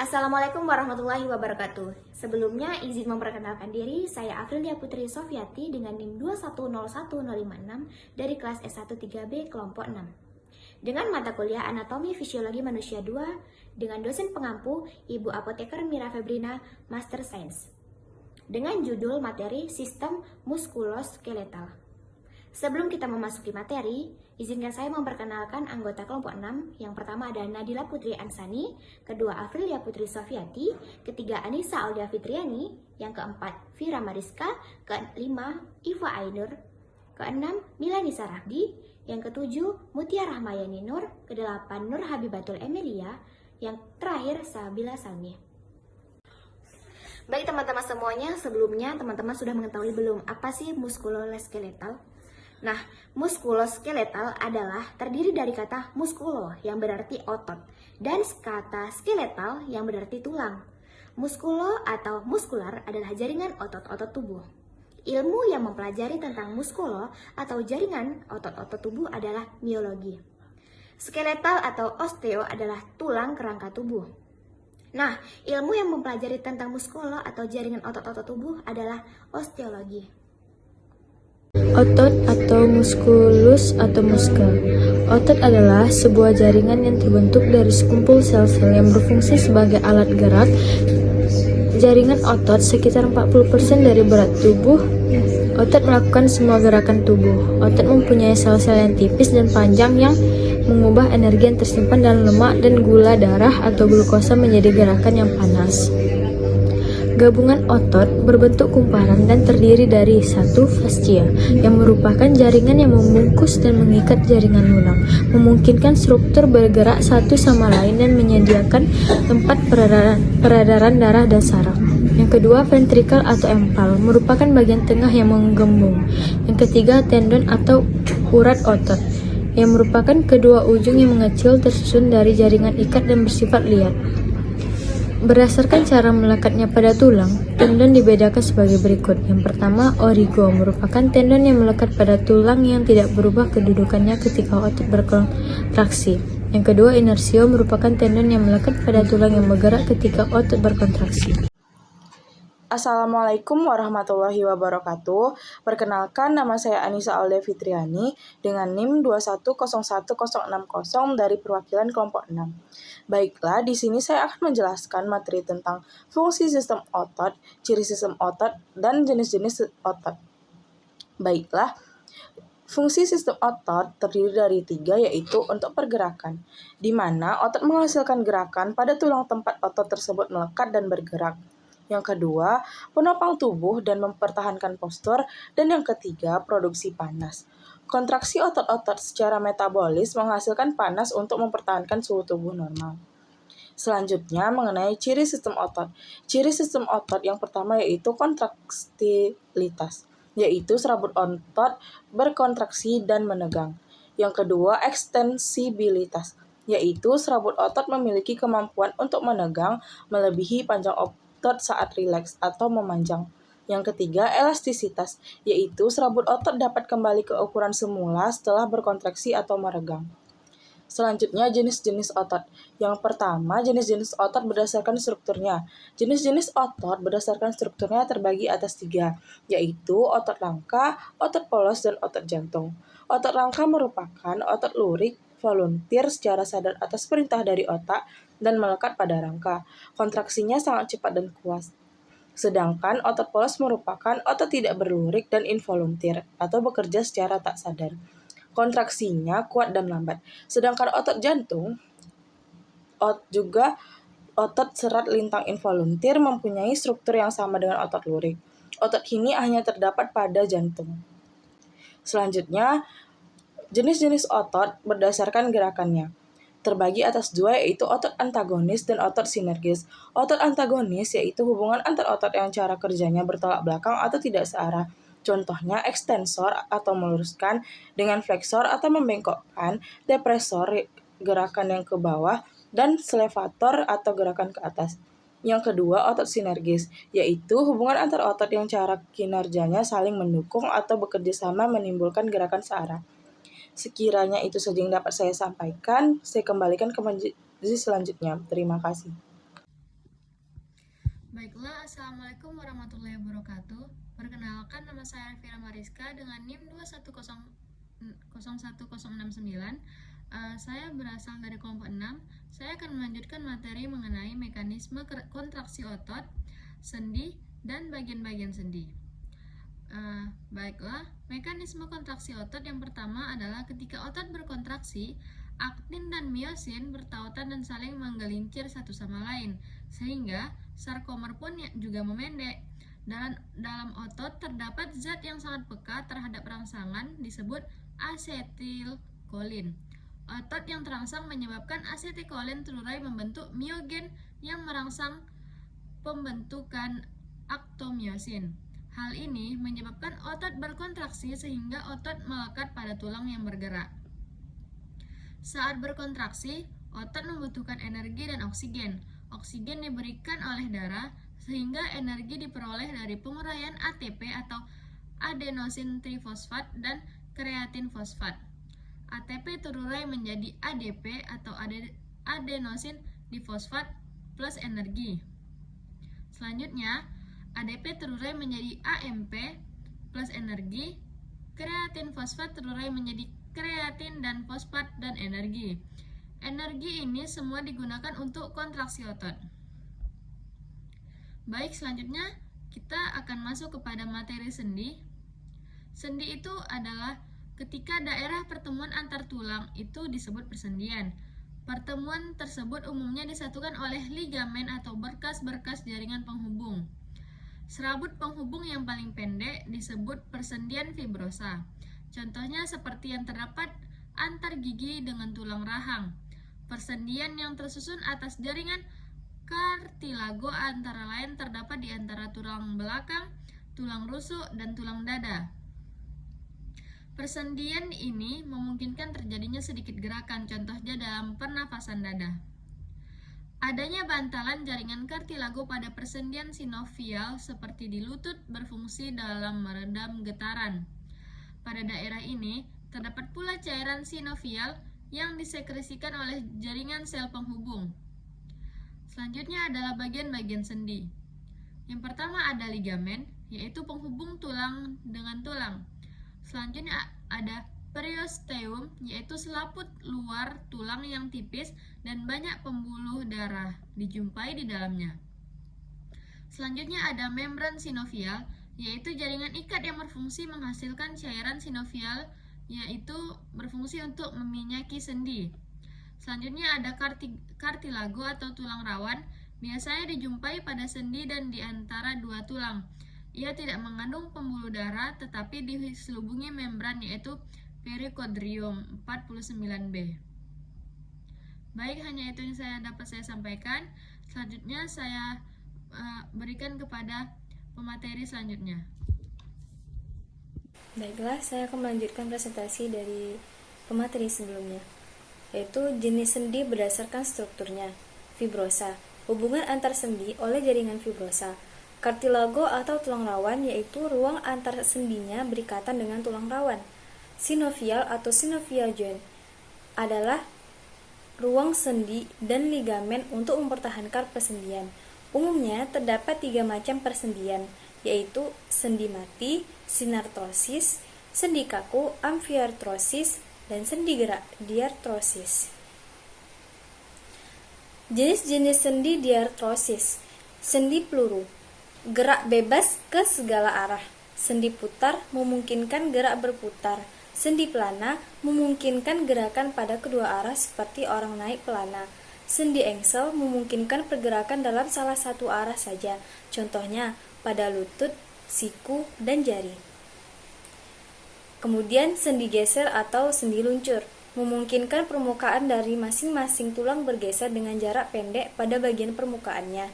Assalamualaikum warahmatullahi wabarakatuh. Sebelumnya izin memperkenalkan diri, saya Afrilia Putri Sofiati dengan NIM 2101056 dari kelas S1 3B kelompok 6. Dengan mata kuliah Anatomi Fisiologi Manusia 2 dengan dosen pengampu Ibu Apoteker Mira Febrina, Master Science. Dengan judul materi Sistem Muskuloskeletal. Sebelum kita memasuki materi, izinkan saya memperkenalkan anggota kelompok 6. Yang pertama ada Nadila Putri Ansani, kedua Afrilia Putri Sofiati, ketiga Anissa Aldia Fitriani, yang keempat Vira Mariska, kelima Iva Ainur, keenam Milanisa Rahdi, yang ketujuh Mutia Rahmayani Nur, kedelapan Nur Habibatul Emilia, yang terakhir Sabila Salmi. Baik teman-teman semuanya, sebelumnya teman-teman sudah mengetahui belum apa sih muskuloskeletal? Nah, muskuloskeletal adalah terdiri dari kata muskulo yang berarti otot dan kata skeletal yang berarti tulang. Muskulo atau muskular adalah jaringan otot-otot tubuh. Ilmu yang mempelajari tentang muskulo atau jaringan otot-otot tubuh adalah miologi. Skeletal atau osteo adalah tulang kerangka tubuh. Nah, ilmu yang mempelajari tentang muskulo atau jaringan otot-otot tubuh adalah osteologi. Otot atau muskulus atau muskel. Otot adalah sebuah jaringan yang terbentuk dari sekumpul sel-sel yang berfungsi sebagai alat gerak. Jaringan otot sekitar 40% dari berat tubuh. Otot melakukan semua gerakan tubuh. Otot mempunyai sel-sel yang tipis dan panjang yang mengubah energi yang tersimpan dalam lemak dan gula darah atau glukosa menjadi gerakan yang panas. Gabungan otot berbentuk kumparan dan terdiri dari satu fascia yang merupakan jaringan yang membungkus dan mengikat jaringan tulang, memungkinkan struktur bergerak satu sama lain dan menyediakan tempat peredaran darah dan saraf. Yang kedua, ventrikel atau empal merupakan bagian tengah yang menggembung. Yang ketiga, tendon atau urat otot yang merupakan kedua ujung yang mengecil tersusun dari jaringan ikat dan bersifat liat. Berdasarkan cara melekatnya pada tulang, tendon dibedakan sebagai berikut. Yang pertama, origo merupakan tendon yang melekat pada tulang yang tidak berubah kedudukannya ketika otot berkontraksi. Yang kedua, inersio merupakan tendon yang melekat pada tulang yang bergerak ketika otot berkontraksi. Assalamualaikum warahmatullahi wabarakatuh. Perkenalkan, nama saya Anissa Aldia Fitriani dengan NIM 2101060 dari perwakilan kelompok 6. Baiklah, di sini saya akan menjelaskan materi tentang fungsi sistem otot, ciri sistem otot, dan jenis-jenis otot. Baiklah, fungsi sistem otot terdiri dari 3, yaitu untuk pergerakan, di mana otot menghasilkan gerakan pada tulang tempat otot tersebut melekat dan bergerak. Yang kedua, penopang tubuh dan mempertahankan postur. Dan yang ketiga, produksi panas. Kontraksi otot-otot secara metabolis menghasilkan panas untuk mempertahankan suhu tubuh normal. Selanjutnya, mengenai ciri sistem otot. Ciri sistem otot yang pertama yaitu kontraktilitas, yaitu serabut otot berkontraksi dan menegang. Yang kedua, ekstensibilitas, yaitu serabut otot memiliki kemampuan untuk menegang melebihi panjang otot saat rileks atau memanjang. Yang ketiga, elastisitas, yaitu serabut otot dapat kembali ke ukuran semula setelah berkontraksi atau meregang. Selanjutnya, jenis-jenis otot. Yang pertama, jenis-jenis otot berdasarkan strukturnya. Jenis-jenis otot berdasarkan strukturnya terbagi atas 3, yaitu otot rangka, otot polos, dan otot jantung. Otot rangka merupakan otot lurik volunteer secara sadar atas perintah dari otak dan melekat pada rangka. Kontraksinya sangat cepat dan kuat. Sedangkan otot polos merupakan otot tidak berlurik dan involunteer atau bekerja secara tak sadar. Kontraksinya kuat dan lambat. Sedangkan otot jantung juga otot serat lintang involunteer mempunyai struktur yang sama dengan otot lurik. Otot ini hanya terdapat pada jantung. Selanjutnya, jenis-jenis otot berdasarkan gerakannya terbagi atas 2, yaitu otot antagonis dan otot sinergis. Otot antagonis yaitu hubungan antar otot yang cara kerjanya bertolak belakang atau tidak searah. Contohnya ekstensor atau meluruskan dengan fleksor atau membengkokkan, depresor gerakan yang ke bawah, dan slevator atau gerakan ke atas. Yang kedua, otot sinergis, yaitu hubungan antar otot yang cara kinerjanya saling mendukung atau bekerja sama menimbulkan gerakan searah. Sekiranya itu saja yang dapat saya sampaikan, saya kembalikan ke majelis selanjutnya. Terima kasih. Baiklah, Assalamualaikum warahmatullahi wabarakatuh. Perkenalkan, nama saya Elvira Mariska dengan NIM 2101069. Saya berasal dari kelompok 6. Saya akan melanjutkan materi mengenai mekanisme kontraksi otot, sendi, dan bagian-bagian sendi. Baiklah, mekanisme kontraksi otot yang pertama adalah ketika otot berkontraksi, aktin dan miosin bertautan dan saling menggelincir satu sama lain, sehingga sarkomer pun juga memendek. Dalam otot terdapat zat yang sangat peka terhadap rangsangan disebut asetilkolin. Otot yang terangsang menyebabkan asetilkolin terurai membentuk miogen yang merangsang pembentukan aktomiosin. Hal ini menyebabkan otot berkontraksi sehingga otot melekat pada tulang yang bergerak. Saat berkontraksi, otot membutuhkan energi dan oksigen. Oksigen diberikan oleh darah sehingga energi diperoleh dari penguraian ATP atau adenosin trifosfat dan kreatin fosfat. ATP terurai menjadi ADP atau adenosin difosfat plus energi. Selanjutnya, ADP terurai menjadi AMP plus energi, kreatin fosfat terurai menjadi kreatin dan fosfat dan energi. Energi ini semua digunakan untuk kontraksi otot. Baik, selanjutnya kita akan masuk kepada materi sendi. Sendi itu adalah ketika daerah pertemuan antar tulang itu disebut persendian. Pertemuan tersebut umumnya disatukan oleh ligamen atau berkas-berkas jaringan penghubung. Serabut penghubung yang paling pendek disebut persendian fibrosa. Contohnya seperti yang terdapat antar gigi dengan tulang rahang. Persendian yang tersusun atas jaringan kartilago antara lain terdapat di antara tulang belakang, tulang rusuk, dan tulang dada. Persendian ini memungkinkan terjadinya sedikit gerakan, contohnya dalam pernafasan dada. Adanya bantalan jaringan kartilago pada persendian sinovial seperti di lutut berfungsi dalam meredam getaran. Pada daerah ini, terdapat pula cairan sinovial yang disekresikan oleh jaringan sel penghubung. Selanjutnya adalah bagian-bagian sendi. Yang pertama ada ligamen, yaitu penghubung tulang dengan tulang. Selanjutnya ada periosteum, yaitu selaput luar tulang yang tipis dan banyak pembuluh darah dijumpai di dalamnya. Selanjutnya ada membran sinovial, yaitu jaringan ikat yang berfungsi menghasilkan cairan sinovial, yaitu berfungsi untuk meminyaki sendi. Selanjutnya ada kartilago atau tulang rawan, biasanya dijumpai pada sendi dan di antara dua tulang. Ia tidak mengandung pembuluh darah tetapi diselubungi membran, yaitu perikondrium 49B. Baik, hanya itu yang dapat saya sampaikan. Selanjutnya saya berikan kepada pemateri selanjutnya. Baiklah, saya akan melanjutkan presentasi dari pemateri sebelumnya, yaitu jenis sendi berdasarkan strukturnya. Fibrosa, hubungan antar sendi oleh jaringan fibrosa. Kartilago atau tulang rawan, yaitu ruang antar sendinya berikatan dengan tulang rawan. Sinovial atau synovial joint adalah ruang sendi dan ligamen untuk mempertahankan persendian. Umumnya terdapat 3 macam persendian, yaitu sendi mati, sinartrosis, sendi kaku, amfiartrosis, dan sendi gerak, diartrosis. Jenis-jenis sendi diartrosis. Sendi peluru, gerak bebas ke segala arah. Sendi putar memungkinkan gerak berputar. Sendi pelana memungkinkan gerakan pada kedua arah seperti orang naik pelana. Sendi engsel memungkinkan pergerakan dalam salah satu arah saja, contohnya pada lutut, siku, dan jari. Kemudian sendi geser atau sendi luncur memungkinkan permukaan dari masing-masing tulang bergeser dengan jarak pendek pada bagian permukaannya.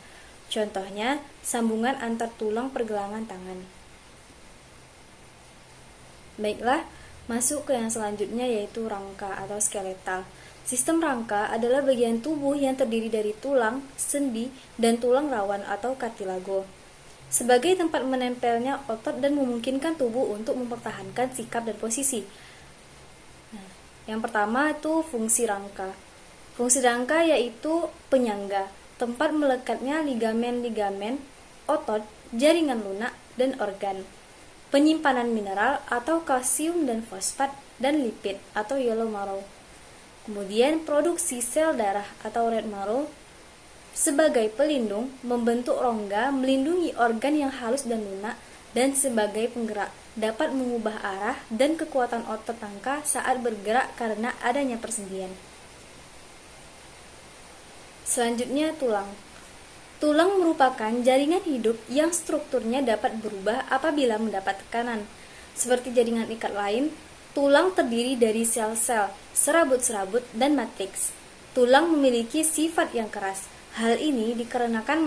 Contohnya, sambungan antar tulang pergelangan tangan. Baiklah, masuk ke yang selanjutnya yaitu rangka atau skeletal. Sistem rangka adalah bagian tubuh yang terdiri dari tulang, sendi, dan tulang rawan atau kartilago, sebagai tempat menempelnya otot dan memungkinkan tubuh untuk mempertahankan sikap dan posisi. Yang pertama itu fungsi rangka. Fungsi rangka yaitu penyangga. tempat melekatnya ligamen-ligamen, otot, jaringan lunak, dan organ. Penyimpanan mineral atau kalsium dan fosfat, dan lipid atau yellow marrow. Kemudian produksi sel darah atau red marrow sebagai pelindung, membentuk rongga, melindungi organ yang halus dan lunak, dan sebagai penggerak, dapat mengubah arah dan kekuatan otot rangka saat bergerak karena adanya persendian. Selanjutnya tulang. Tulang merupakan jaringan hidup yang strukturnya dapat berubah apabila mendapat tekanan. Seperti jaringan ikat lain, tulang terdiri dari sel-sel, serabut-serabut, dan matriks. Tulang memiliki sifat yang keras. Hal ini dikarenakan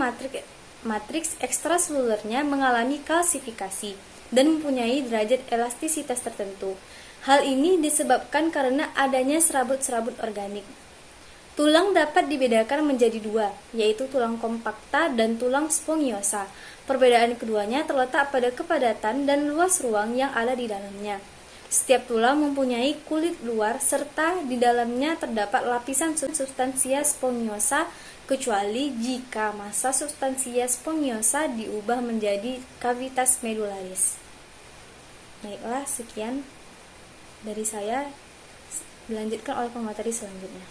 matriks ekstraselulernya mengalami kalsifikasi dan mempunyai derajat elastisitas tertentu. Hal ini disebabkan karena adanya serabut-serabut organik. Tulang dapat dibedakan menjadi dua, yaitu tulang kompakta dan tulang spongiosa. Perbedaan keduanya terletak pada kepadatan dan luas ruang yang ada di dalamnya. Setiap tulang mempunyai kulit luar serta di dalamnya terdapat lapisan substansia spongiosa, kecuali jika massa substansia spongiosa diubah menjadi cavitas medularis. Baiklah, sekian dari saya. Dilanjutkan oleh pemateri selanjutnya.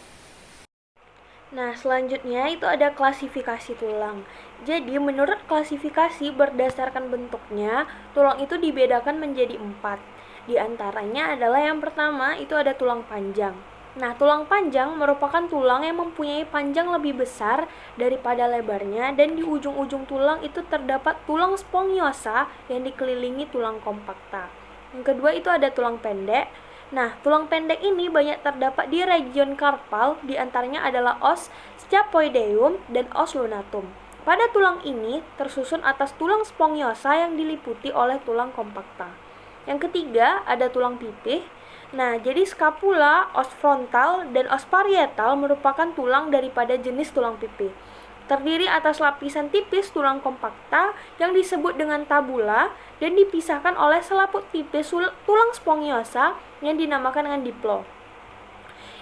Nah, selanjutnya itu ada klasifikasi tulang. Jadi, menurut klasifikasi berdasarkan bentuknya, tulang itu dibedakan menjadi 4. Di antaranya adalah yang pertama, itu ada tulang panjang. Nah, tulang panjang merupakan tulang yang mempunyai panjang lebih besar daripada lebarnya, dan di ujung-ujung tulang itu terdapat tulang spongiosa yang dikelilingi tulang kompakta. Yang kedua itu ada tulang pendek. Nah, tulang pendek ini banyak terdapat di region karpal, di antaranya adalah os scapoideum dan os lunatum. Pada tulang ini tersusun atas tulang spongiosa yang diliputi oleh tulang kompakta. Yang ketiga ada tulang pipih. Nah, jadi scapula, os frontal, dan os parietal merupakan tulang daripada jenis tulang pipih. Terdiri atas lapisan tipis tulang kompakta yang disebut dengan tabula dan dipisahkan oleh selaput tipis tulang spongiosa yang dinamakan dengan diplo.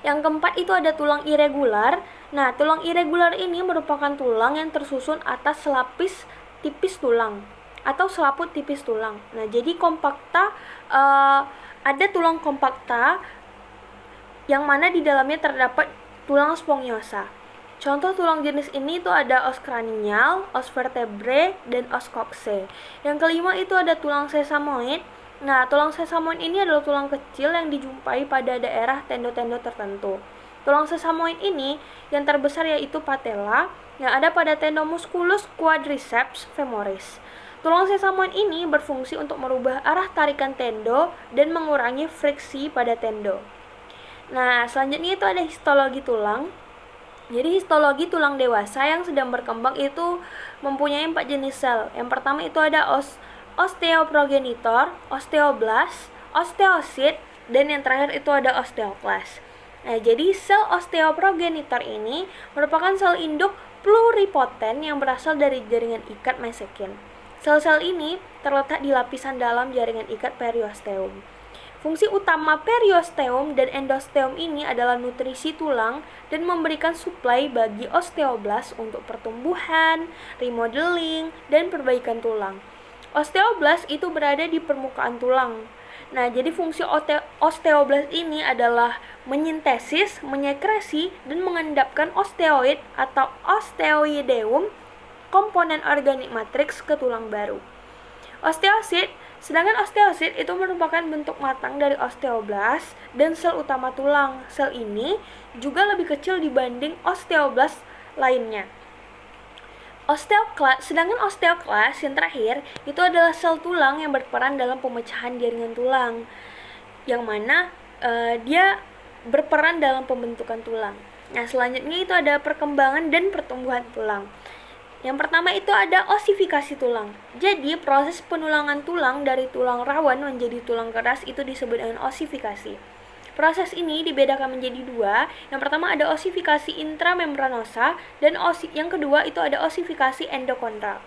Yang keempat itu ada tulang irregular. Nah, tulang irregular ini merupakan tulang yang tersusun atas selapis tipis tulang atau selaput tipis tulang. Nah, jadi kompakta ada tulang kompakta yang mana di dalamnya terdapat tulang spongiosa. Contoh tulang jenis ini itu ada os cranial, os vertebrae, dan os coxae. Yang kelima itu ada tulang sesamoid. Nah, tulang sesamoid ini adalah tulang kecil yang dijumpai pada daerah tendo-tendo tertentu. Tulang sesamoid ini yang terbesar yaitu patella yang ada pada tendo musculus quadriceps femoris. Tulang sesamoid ini berfungsi untuk merubah arah tarikan tendo dan mengurangi friksi pada tendo. Nah, selanjutnya itu ada histologi tulang. Jadi histologi tulang dewasa yang sedang berkembang itu mempunyai 4 jenis sel. Yang pertama itu ada osteoprogenitor, osteoblast, osteosit, dan yang terakhir itu ada osteoklas. Nah, jadi sel osteoprogenitor ini merupakan sel induk pluripotent yang berasal dari jaringan ikat mesekin. Sel-sel ini terletak di lapisan dalam jaringan ikat periosteum. Fungsi utama periosteum dan endosteum ini adalah nutrisi tulang dan memberikan suplai bagi osteoblast untuk pertumbuhan, remodeling, dan perbaikan tulang. Osteoblast itu berada di permukaan tulang. Nah, jadi fungsi osteoblast ini adalah menyintesis, menyekresi, dan mengendapkan osteoid atau osteoideum, komponen organik matriks ke tulang baru. Sedangkan osteosit itu merupakan bentuk matang dari osteoblast dan sel utama tulang. Sel ini juga lebih kecil dibanding osteoblast lainnya. Sedangkan osteoklas yang terakhir itu adalah sel tulang yang berperan dalam pemecahan jaringan tulang, yang mana dia berperan dalam pembentukan tulang. Nah, selanjutnya itu ada perkembangan dan pertumbuhan tulang. Yang pertama itu ada osifikasi tulang. Jadi proses penulangan tulang dari tulang rawan menjadi tulang keras itu disebut dengan osifikasi. Proses ini dibedakan menjadi 2. Yang pertama ada osifikasi intramembranosa dan yang kedua itu ada osifikasi endokondral.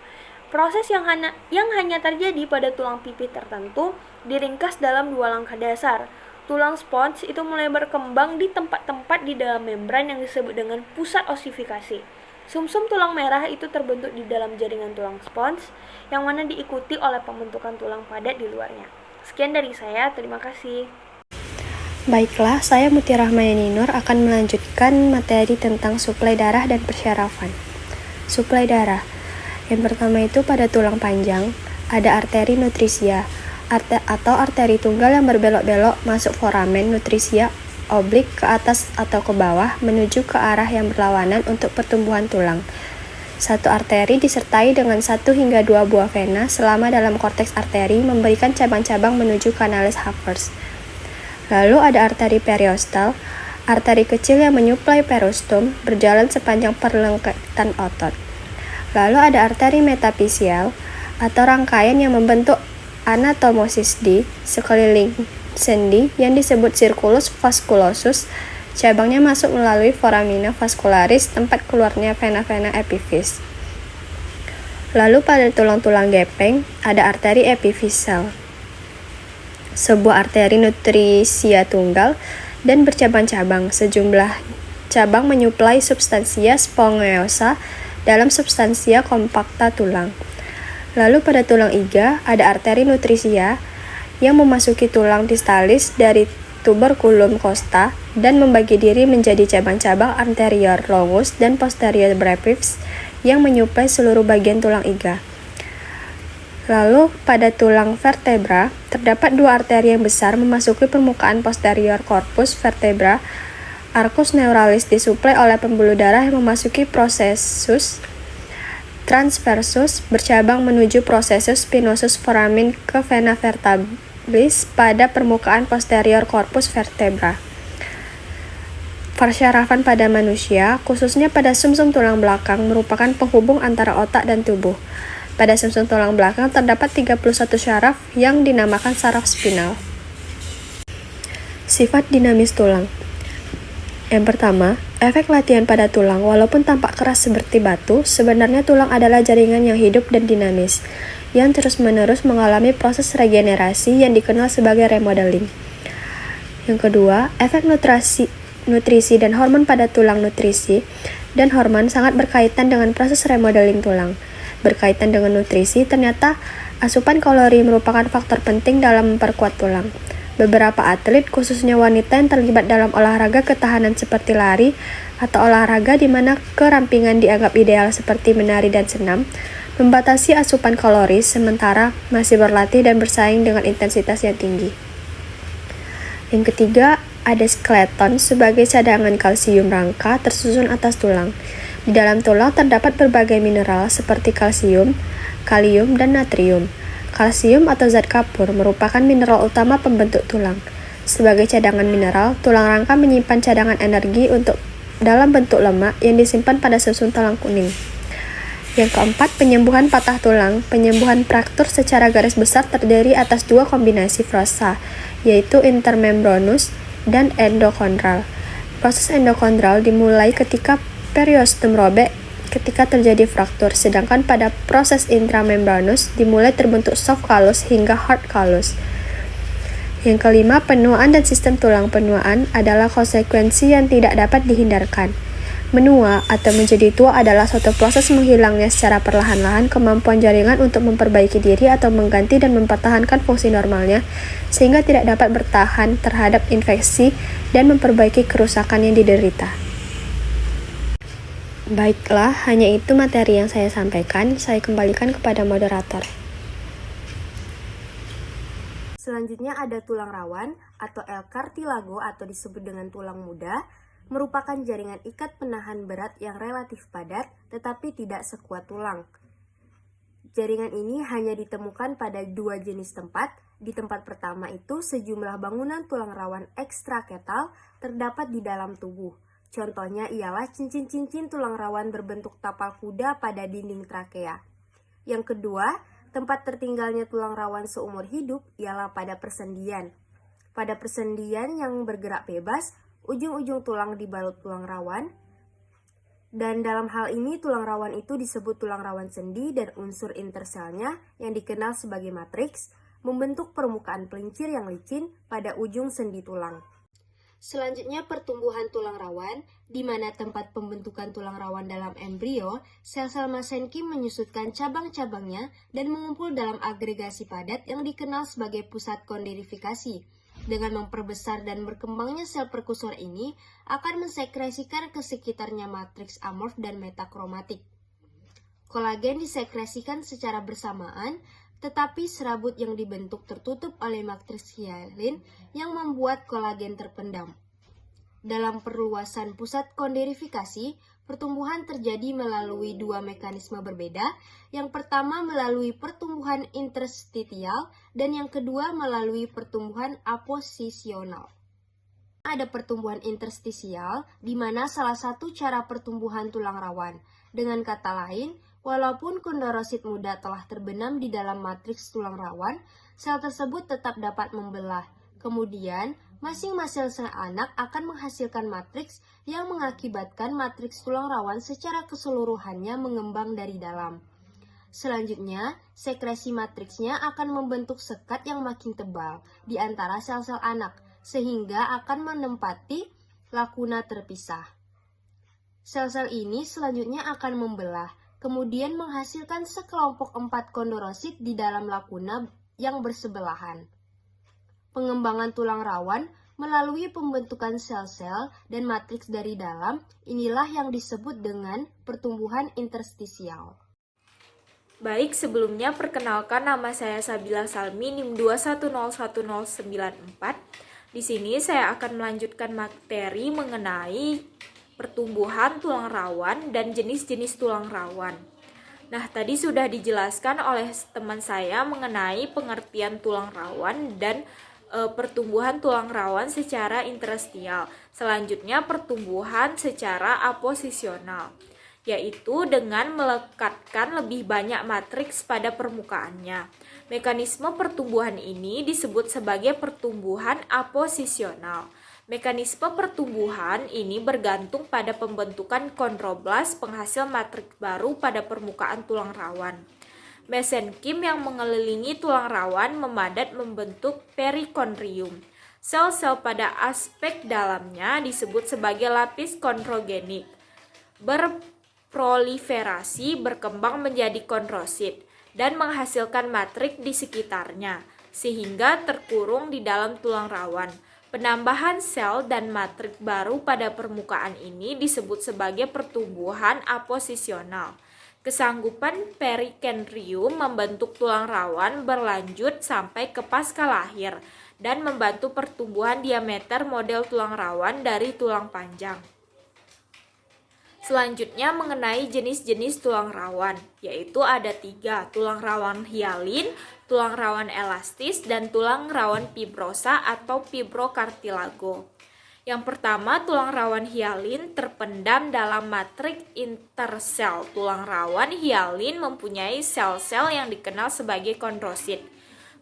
Proses yang hanya terjadi pada tulang pipih tertentu diringkas dalam 2 langkah dasar. Tulang spons itu mulai berkembang di tempat-tempat di dalam membran yang disebut dengan pusat osifikasi. Sumsum tulang merah itu terbentuk di dalam jaringan tulang spons, yang mana diikuti oleh pembentukan tulang padat di luarnya. Sekian dari saya, terima kasih. Baiklah, saya Muti Rahmayani Nur akan melanjutkan materi tentang suplai darah dan persyarafan. Suplai darah. Yang pertama itu pada tulang panjang, ada arteri nutrisia, atau arteri tunggal yang berbelok-belok masuk foramen nutrisia oblik ke atas atau ke bawah menuju ke arah yang berlawanan untuk pertumbuhan tulang. Satu arteri disertai dengan 1 hingga 2 buah vena selama dalam korteks arteri memberikan cabang-cabang menuju kanalis Havers. Lalu ada arteri periostal, arteri kecil yang menyuplai perostom berjalan sepanjang perlengketan otot. Lalu ada arteri metafisial atau rangkaian yang membentuk anatomosis di sekeliling sendi yang disebut circulus vasculosus. Cabangnya masuk melalui foramina vascularis, tempat keluarnya vena-vena epifis. Lalu pada tulang-tulang gepeng ada arteri epifisial, sebuah arteri nutrisia tunggal dan bercabang-cabang. Sejumlah cabang menyuplai substansia spongeosa dalam substansia kompakta tulang. Lalu pada tulang iga ada arteri nutrisia yang memasuki tulang distalis dari tuberculum costa dan membagi diri menjadi cabang-cabang anterior longus dan posterior brevis yang menyuplai seluruh bagian tulang iga. Lalu pada tulang vertebra terdapat 2 arteri yang besar memasuki permukaan posterior corpus vertebra. Arcus neuralis disuplai oleh pembuluh darah yang memasuki processus transversus bercabang menuju processus spinosus foramen ke vena vertebris pada permukaan posterior corpus vertebra. Persyarafan pada manusia, khususnya pada sumsum tulang belakang, merupakan penghubung antara otak dan tubuh. Pada sumsum tulang belakang terdapat 31 syaraf yang dinamakan saraf spinal. Sifat dinamis tulang. Yang pertama, efek latihan pada tulang. Walaupun tampak keras seperti batu, sebenarnya tulang adalah jaringan yang hidup dan dinamis, yang terus-menerus mengalami proses regenerasi yang dikenal sebagai remodeling. Yang kedua, efek nutrisi dan hormon pada tulang. Nutrisi dan hormon sangat berkaitan dengan proses remodeling tulang. Berkaitan dengan nutrisi, ternyata asupan kalori merupakan faktor penting dalam memperkuat tulang. Beberapa atlet, khususnya wanita yang terlibat dalam olahraga ketahanan seperti lari atau olahraga di mana kerampingan dianggap ideal seperti menari dan senam, membatasi asupan kalori sementara masih berlatih dan bersaing dengan intensitas yang tinggi. Yang ketiga, ada skeleton sebagai cadangan kalsium rangka tersusun atas tulang. Di dalam tulang terdapat berbagai mineral seperti kalsium, kalium, dan natrium. Kalsium atau zat kapur merupakan mineral utama pembentuk tulang. Sebagai cadangan mineral, tulang rangka menyimpan cadangan energi untuk dalam bentuk lemak yang disimpan pada susun tulang kuning. Yang keempat, penyembuhan patah tulang. Penyembuhan fraktur secara garis besar terdiri atas 2 kombinasi fossa, yaitu intermembranous dan endokondral. Proses endokondral dimulai ketika periostom robek ketika terjadi fraktur, sedangkan pada proses intramembranous dimulai terbentuk soft callus hingga hard callus. Yang kelima, penuaan dan sistem tulang. Penuaan adalah konsekuensi yang tidak dapat dihindarkan. Menua atau menjadi tua adalah suatu proses menghilangnya secara perlahan-lahan kemampuan jaringan untuk memperbaiki diri atau mengganti dan mempertahankan fungsi normalnya, sehingga tidak dapat bertahan terhadap infeksi dan memperbaiki kerusakan yang diderita. Baiklah, hanya itu materi yang saya sampaikan. Saya kembalikan kepada moderator. Selanjutnya ada tulang rawan atau L cartilago atau disebut dengan tulang muda, merupakan jaringan ikat penahan berat yang relatif padat tetapi tidak sekuat tulang. Jaringan ini hanya ditemukan pada 2 jenis tempat. Di tempat pertama itu sejumlah bangunan tulang rawan ekstraketal terdapat di dalam tubuh. Contohnya ialah cincin-cincin tulang rawan berbentuk tapal kuda pada dinding trakea. Yang kedua, tempat tertinggalnya tulang rawan seumur hidup ialah pada persendian. Pada persendian yang bergerak bebas, ujung-ujung tulang dibalut tulang rawan. Dan dalam hal ini tulang rawan itu disebut tulang rawan sendi dan unsur interselnya yang dikenal sebagai matriks membentuk permukaan pelincir yang licin pada ujung sendi tulang. Selanjutnya pertumbuhan tulang rawan, di mana tempat pembentukan tulang rawan dalam embrio, sel-sel mesenkim menyusutkan cabang-cabangnya dan mengumpul dalam agregasi padat yang dikenal sebagai pusat kondirifikasi. Dengan memperbesar dan berkembangnya sel perkusor ini akan mensekresikan ke sekitarnya matriks amorf dan metakromatik. Kolagen disekresikan secara bersamaan, tetapi serabut yang dibentuk tertutup oleh matriks hialin yang membuat kolagen terpendam. Dalam perluasan pusat kondirifikasi, pertumbuhan terjadi melalui dua mekanisme berbeda. Yang pertama melalui pertumbuhan interstitial dan yang kedua melalui pertumbuhan aposisional. Ada pertumbuhan interstisial, di mana salah satu cara pertumbuhan tulang rawan. Dengan kata lain, walaupun kondrosit muda telah terbenam di dalam matriks tulang rawan, sel tersebut tetap dapat membelah. Kemudian, masing-masing sel anak akan menghasilkan matriks yang mengakibatkan matriks tulang rawan secara keseluruhannya mengembang dari dalam. Selanjutnya, sekresi matriksnya akan membentuk sekat yang makin tebal di antara sel-sel anak, sehingga akan menempati lakuna terpisah. Sel-sel ini selanjutnya akan membelah, kemudian menghasilkan sekelompok 4 kondrosit di dalam lakuna yang bersebelahan. Pengembangan tulang rawan melalui pembentukan sel-sel dan matriks dari dalam, inilah yang disebut dengan pertumbuhan interstisial. Baik, sebelumnya perkenalkan nama saya Sabila Salmi, NIM 2101094. Di sini saya akan melanjutkan materi mengenai pertumbuhan tulang rawan dan jenis-jenis tulang rawan. Nah, tadi sudah dijelaskan oleh teman saya mengenai pengertian tulang rawan dan pertumbuhan tulang rawan secara interstitial. Selanjutnya pertumbuhan secara aposisional, yaitu dengan melekatkan lebih banyak matriks pada permukaannya. Mekanisme pertumbuhan ini disebut sebagai pertumbuhan aposisional. Mekanisme pertumbuhan ini bergantung pada pembentukan kondroblas penghasil matriks baru pada permukaan tulang rawan. Mesenkim yang mengelilingi tulang rawan memadat membentuk perikondrium. Sel-sel pada aspek dalamnya disebut sebagai lapis kondrogenik. Berproliferasi, berkembang menjadi kondrosit dan menghasilkan matriks di sekitarnya, sehingga terkurung di dalam tulang rawan. Penambahan sel dan matriks baru pada permukaan ini disebut sebagai pertumbuhan aposisional. Kesanggupan perikondrium membentuk tulang rawan berlanjut sampai ke pasca lahir dan membantu pertumbuhan diameter model tulang rawan dari tulang panjang. Selanjutnya mengenai jenis-jenis tulang rawan, yaitu ada 3, tulang rawan hialin, tulang rawan elastis, dan tulang rawan fibrosa atau fibrokartilago. Yang pertama, tulang rawan hialin terpendam dalam matriks intersel. Tulang rawan hialin mempunyai sel-sel yang dikenal sebagai kondrosit.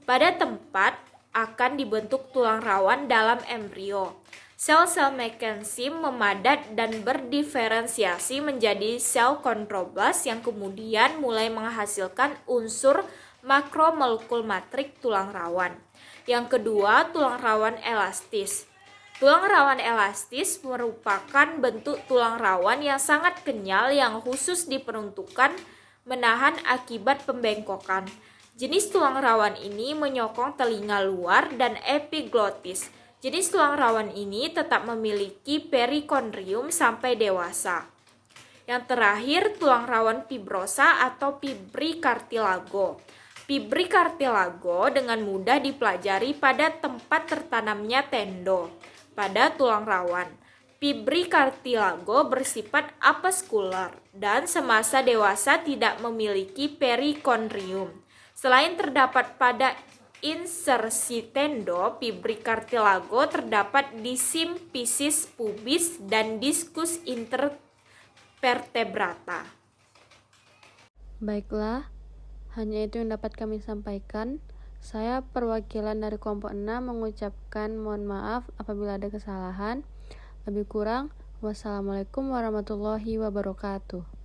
Pada tempat akan dibentuk tulang rawan dalam embrio. Sel-sel mesenkim memadat dan berdiferensiasi menjadi sel kondroblas yang kemudian mulai menghasilkan unsur makromolekul matrik tulang rawan. Yang kedua, tulang rawan elastis. Tulang rawan elastis merupakan bentuk tulang rawan yang sangat kenyal yang khusus diperuntukkan menahan akibat pembengkokan. Jenis tulang rawan ini menyokong telinga luar dan epiglotis. Jenis tulang rawan ini tetap memiliki perikondrium sampai dewasa. Yang terakhir, tulang rawan fibrosa atau fibrikartilago. Fibrikartilago dengan mudah dipelajari pada tempat tertanamnya tendo pada tulang rawan. Fibrikartilago bersifat avaskular dan semasa dewasa tidak memiliki perikondrium. Selain terdapat pada insersi tendo, fibrikartilago terdapat di simfisis pubis dan diskus intervertebrata. Baiklah, hanya itu yang dapat kami sampaikan. Saya perwakilan dari kelompok 6 mengucapkan mohon maaf apabila ada kesalahan. Lebih kurang, wassalamualaikum warahmatullahi wabarakatuh.